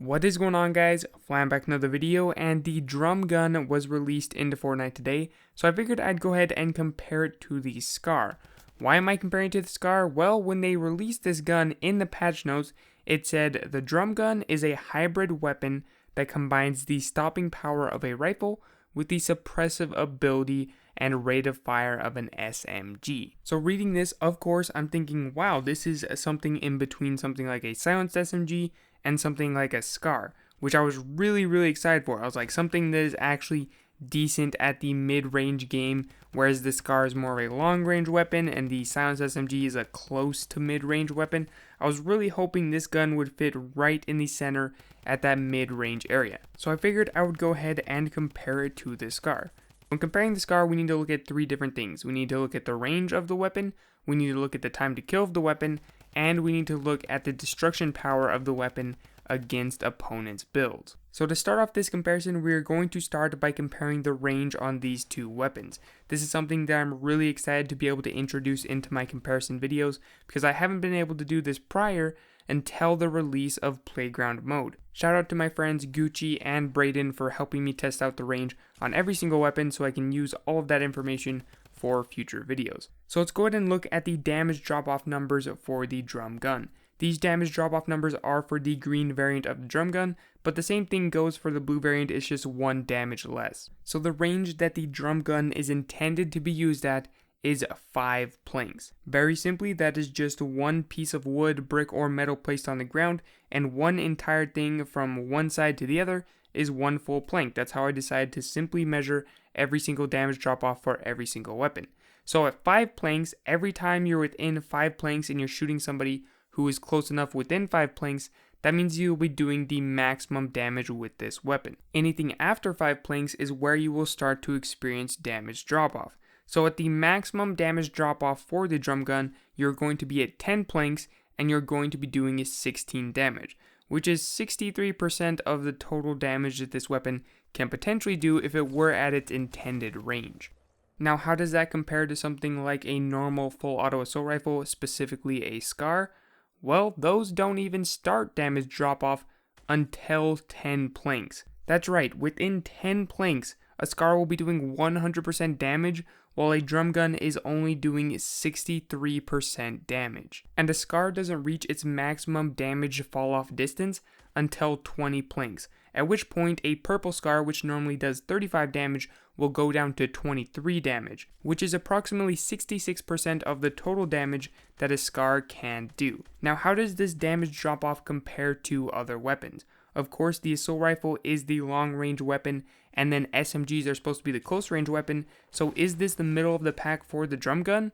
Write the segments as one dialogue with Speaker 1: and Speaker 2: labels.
Speaker 1: What is going on, guys? Flamm back another video, and the Drumgun was released into Fortnite today, so I figured I'd go ahead and compare it to the Scar. Why am I comparing it to the Scar? Well, when they released this gun in the patch notes, it said the Drumgun is a hybrid weapon that combines the stopping power of a rifle with the suppressive ability and rate of fire of an SMG. So reading this, of course, I'm thinking, wow, this is something in between something like a silenced SMG and something like a Scar, which I was really excited for. I was like, something that is actually decent at the mid-range game, whereas the Scar is more of a long-range weapon and the silenced SMG is a close to mid-range weapon. I was really hoping this gun would fit right in the center at that mid-range area. So I figured I would go ahead and compare it to the Scar. When comparing the Scar, we need to look at three different things. We need to look at the range of the weapon, we need to look at the time to kill of the weapon, and we need to look at the destruction power of the weapon against opponents' builds. So to start off this comparison, we are going to start by comparing the range on these two weapons. This is something that I'm really excited to be able to introduce into my comparison videos because I haven't been able to do this prior until the release of Playground Mode. Shout out to my friends Gucci and Brayden for helping me test out the range on every single weapon so I can use all of that information for future videos. So let's go ahead and look at the damage drop-off numbers for the Drumgun. These damage drop-off numbers are for the green variant of the Drumgun, but the same thing goes for the blue variant, it's just 1 damage less. So the range that the Drumgun is intended to be used at is 5 planks. Very simply, that is just one piece of wood, brick, or metal placed on the ground, and one entire thing from one side to the other is one full plank. That's how I decided to simply measure every single damage drop off for every single weapon. So at 5 planks, every time you're within 5 planks and you're shooting somebody who is close enough within 5 planks, that means you will be doing the maximum damage with this weapon. Anything after 5 planks is where you will start to experience damage drop off. So at the maximum damage drop off for the Drumgun, you're going to be at 10 planks and you're going to be doing 16 damage, which is 63% of the total damage that this weapon can potentially do if it were at its intended range. Now, how does that compare to something like a normal full auto assault rifle, specifically a Scar? Well, those don't even start damage drop off until 10 planks. That's right, within 10 planks, a Scar will be doing 100% damage, while a Drumgun is only doing 63% damage. And a Scar doesn't reach its maximum damage fall off distance until 20 planks, at which point a purple Scar, which normally does 35 damage, will go down to 23 damage, which is approximately 66% of the total damage that a Scar can do. Now, how does this damage drop off compare to other weapons? Of course, the assault rifle is the long range weapon, and then SMGs are supposed to be the close range weapon, so is this the middle of the pack for the Drumgun?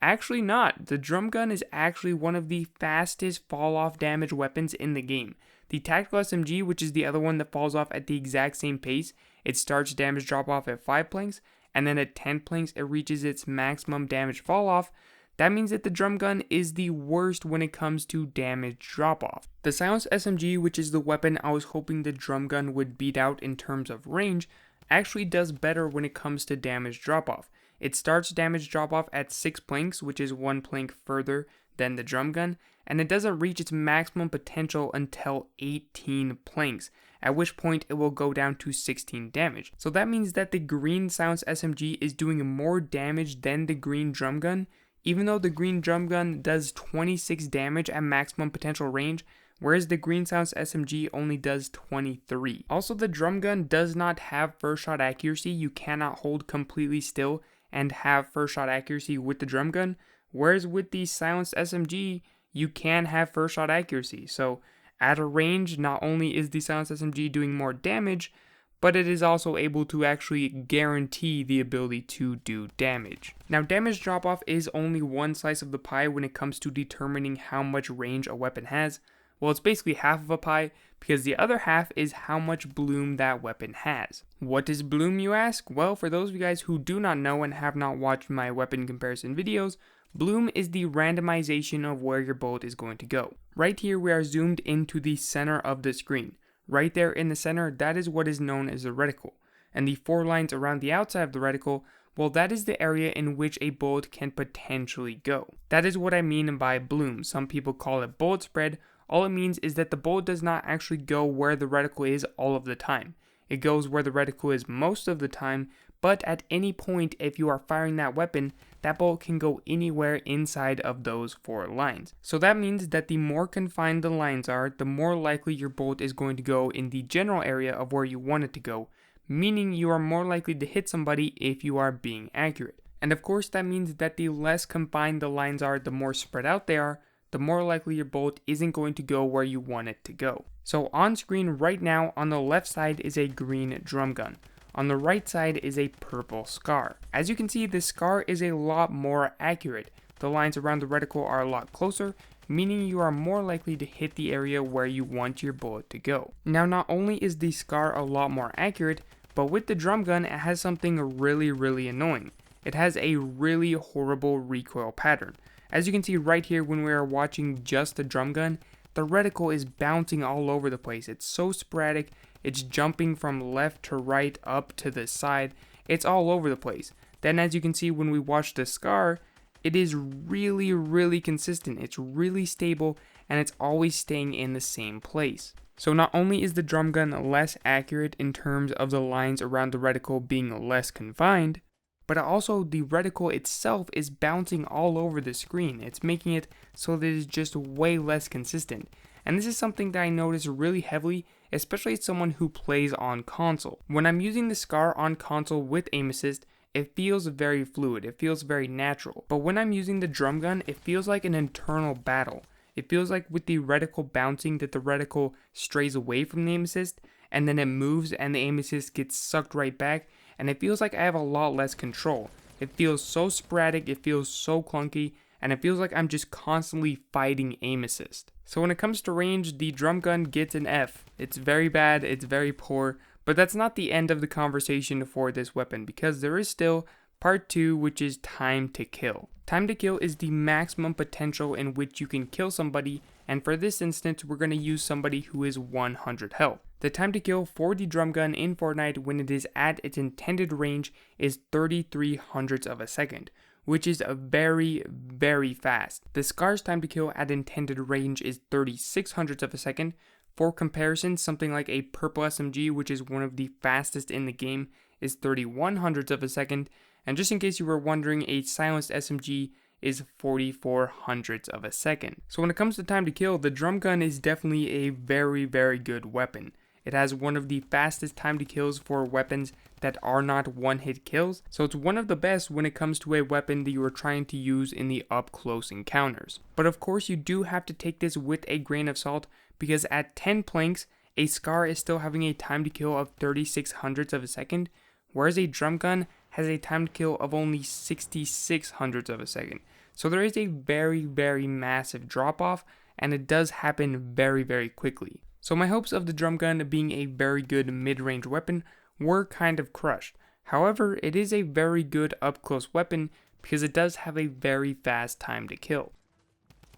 Speaker 1: Actually not. The Drumgun is actually one of the fastest fall off damage weapons in the game. The tactical SMG, which is the other one that falls off at the exact same pace, it starts damage drop off at 5 planks, and then at 10 planks it reaches its maximum damage fall off. That means that the Drumgun is the worst when it comes to damage drop off. The silenced SMG, which is the weapon I was hoping the Drumgun would beat out in terms of range, actually does better when it comes to damage drop off. It starts damage drop off at 6 planks, which is 1 plank further than the Drumgun, and it doesn't reach its maximum potential until 18 planks, at which point it will go down to 16 damage. So that means that the green silenced SMG is doing more damage than the green Drumgun, even though the green Drumgun does 26 damage at maximum potential range, whereas the green silenced SMG only does 23. Also, the Drumgun does not have first shot accuracy. You cannot hold completely still and have first shot accuracy with the Drumgun, whereas with the silenced SMG, you can have first shot accuracy. So at a range, not only is the silenced SMG doing more damage, but it is also able to actually guarantee the ability to do damage. Now, damage drop off is only one slice of the pie when it comes to determining how much range a weapon has. Well, it's basically half of a pie, because the other half is how much bloom that weapon has. What is bloom, you ask? Well, for those of you guys who do not know and have not watched my weapon comparison videos, bloom is the randomization of where your bullet is going to go. Right here, we are zoomed into the center of the screen. Right there in the center, that is what is known as the reticle. And the 4 lines around the outside of the reticle, well, that is the area in which a bullet can potentially go. That is what I mean by bloom. Some people call it bullet spread. all it means is that the bullet does not actually go where the reticle is all of the time. It goes where the reticle is most of the time, but at any point if you are firing that weapon, that bullet can go anywhere inside of those 4 lines. So that means that the more confined the lines are, the more likely your bullet is going to go in the general area of where you want it to go, meaning you are more likely to hit somebody if you are being accurate. And of course that means that the less confined the lines are, the more spread out they are, the more likely your bullet isn't going to go where you want it to go. So on screen right now, on the left side is a green drum gun. On the right side is a purple scar. As you can see, this scar is a lot more accurate. The lines around the reticle are a lot closer, meaning you are more likely to hit the area where you want your bullet to go. Now, not only is the scar a lot more accurate, but with the drum gun, it has something really annoying. It has a really horrible recoil pattern. As you can see right here when we are watching just the drum gun, the reticle is bouncing all over the place. It's so sporadic, it's jumping from left to right, up to the side, it's all over the place. Then as you can see when we watch the scar, it is really consistent, it's really stable, and it's always staying in the same place. So not only is the drum gun less accurate in terms of the lines around the reticle being less confined, but also the reticle itself is bouncing all over the screen. It's making it so that it's just way less consistent. And this is something that I notice really heavily, especially as someone who plays on console. When I'm using the scar on console with aim assist, it feels very fluid, it feels very natural. But when I'm using the drum gun, it feels like an internal battle. It feels like with the reticle bouncing that the reticle strays away from the aim assist, and then it moves and the aim assist gets sucked right back, and it feels like I have a lot less control. It feels so sporadic, it feels so clunky, and it feels like I'm just constantly fighting aim assist. So when it comes to range, the drum gun gets an F. It's very bad, it's very poor, but that's not the end of the conversation for this weapon, because there is still part 2, which is time to kill. Time to kill is the maximum potential in which you can kill somebody, and for this instance, we're going to use somebody who is 100 health. The time to kill for the drum gun in Fortnite when it is at its intended range is 33 hundredths of a second, which is very fast. The scar's time to kill at intended range is 36 hundredths of a second. For comparison, something like a purple SMG, which is one of the fastest in the game, is 31 hundredths of a second, and just in case you were wondering, a silenced SMG is 44 hundredths of a second. So when it comes to time to kill, the drum gun is definitely a very good weapon. It has one of the fastest time to kills for weapons that are not one-hit kills, so it's one of the best when it comes to a weapon that you are trying to use in the up-close encounters. But of course you do have to take this with a grain of salt, because at 10 planks, a scar is still having a time to kill of 36 hundredths of a second, whereas a drum gun has a time to kill of only 66 hundredths of a second. So there is a very massive drop off, and it does happen very quickly. So my hopes of the drum gun being a very good mid-range weapon were kind of crushed. However, it is a very good up-close weapon because it does have a very fast time to kill.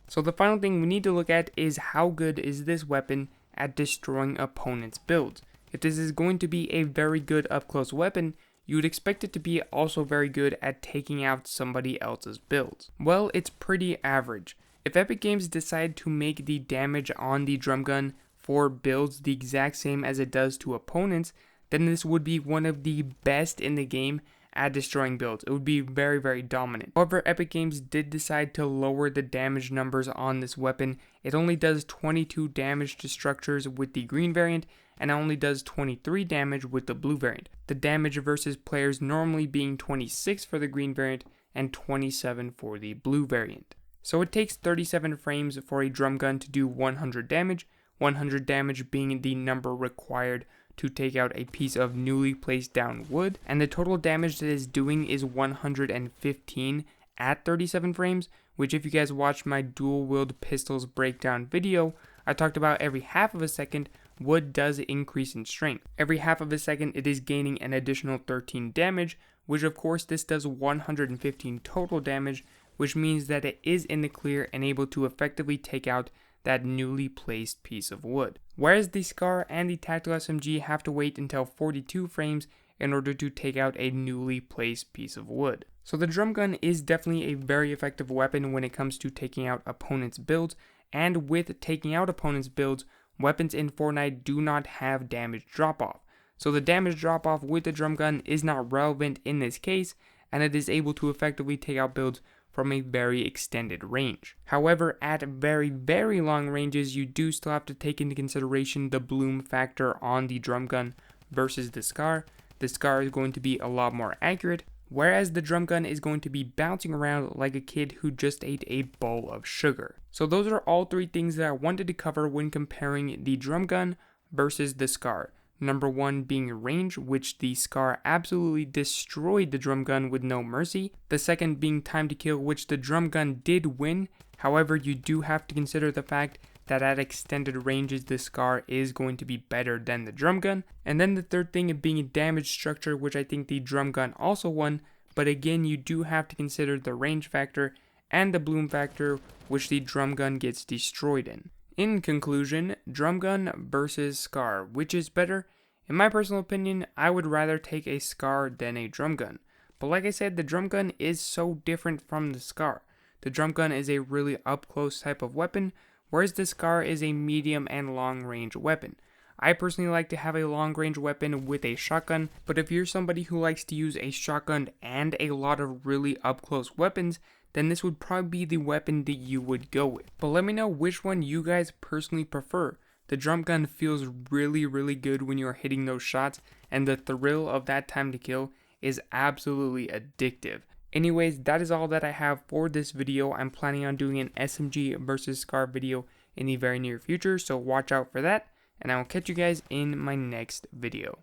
Speaker 1: So the final thing we need to look at is how good is this weapon at destroying opponents' builds. If this is going to be a very good up-close weapon, you would expect it to be also very good at taking out somebody else's builds. Well, it's pretty average. If Epic Games decide to make the damage on the drum gun for builds the exact same as it does to opponents, then this would be one of the best in the game at destroying builds. It would be very dominant. However, Epic Games did decide to lower the damage numbers on this weapon. It only does 22 damage to structures with the green variant, and it only does 23 damage with the blue variant. The damage versus players normally being 26 for the green variant and 27 for the blue variant. So it takes 37 frames for a drum gun to do 100 damage, 100 damage being the number required to take out a piece of newly placed down wood, and the total damage that is doing is 115 at 37 frames, which if you guys watched my dual wield pistols breakdown video, I talked about every half of a second wood does increase in strength. Every half of a second it is gaining an additional 13 damage, which of course this does 115 total damage, which means that it is in the clear and able to effectively take out that newly placed piece of wood. Whereas the SCAR and the Tactical SMG have to wait until 42 frames in order to take out a newly placed piece of wood. So the drum gun is definitely a very effective weapon when it comes to taking out opponents' builds, and with taking out opponents' builds, weapons in Fortnite do not have damage drop-off. So the damage drop-off with the drum gun is not relevant in this case, and it is able to effectively take out builds from a very extended range. However, at very long ranges, you do still have to take into consideration the bloom factor on the drum gun versus the SCAR. The SCAR is going to be a lot more accurate, whereas the drum gun is going to be bouncing around like a kid who just ate a bowl of sugar. So those are all three things that I wanted to cover when comparing the drum gun versus the SCAR. Number one being range, which the SCAR absolutely destroyed the drum gun with no mercy. The second being time to kill, which the drum gun did win. However, you do have to consider the fact that at extended ranges, the SCAR is going to be better than the drum gun. And then the third thing being damage structure, which I think the drum gun also won. But again, you do have to consider the range factor and the bloom factor, which the drum gun gets destroyed in. In conclusion, drum gun versus SCAR, which is better? In my personal opinion, I would rather take a SCAR than a drum gun. But like I said, the drum gun is so different from the SCAR. The drum gun is a really up-close type of weapon, whereas the SCAR is a medium and long-range weapon. I personally like to have a long-range weapon with a shotgun, but if you're somebody who likes to use a shotgun and a lot of really up-close weapons, then this would probably be the weapon that you would go with. But let me know which one you guys personally prefer. The drum gun feels really good when you're hitting those shots, and the thrill of that time to kill is absolutely addictive. Anyways, that is all that I have for this video. I'm planning on doing an SMG versus SCAR video in the very near future, so watch out for that, and I will catch you guys in my next video.